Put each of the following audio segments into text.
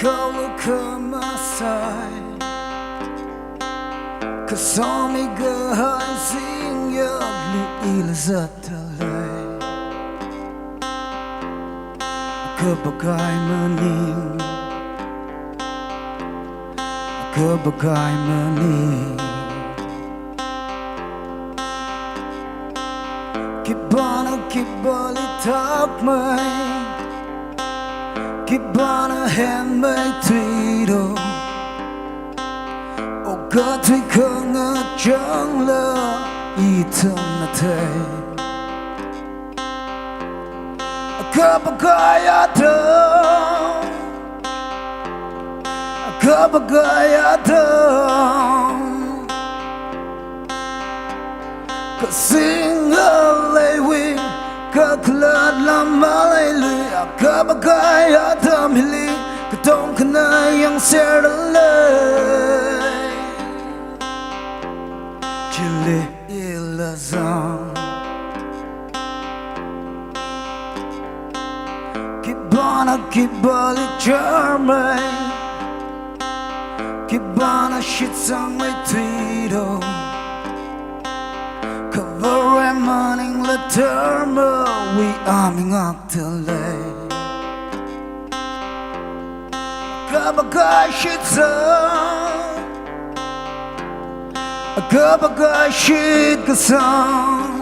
Look on my side, 'cause all me good sing your little zatalay. Kapagay maning, kapagay maning. Kibana kibali takmay, kibana henmay tuido. O gatwi kanga jangla itanatay. Kapagayatong, kapagayatong. Kasingalay kaklad lamalay lui. Kapagayatong hili katong kanayang serdalay. Chile ilazang Kibana kibali charmay, kibana shitsang may tuido. Kavare maning laterma, we aming aktalay. Kabagay shitsang, kabagay shit kasang.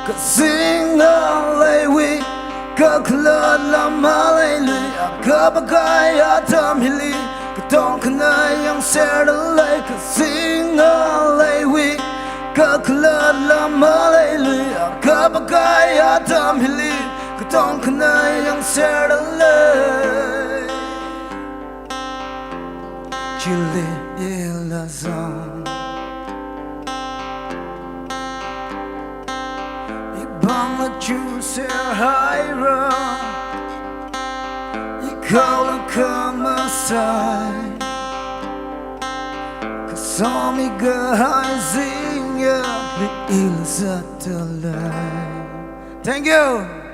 Kasingalay kaklad lamalay lui. Kapagayatong hili katong kanayang serdalay. Kasingalay kaklad lamalay lui. Kapagayatong hili katong kanayang serdalay. Chile ilazang Bangla juicer hayra, ikaw lang kamasay. Kasamigahay zinya, liil sa talay. Thank you!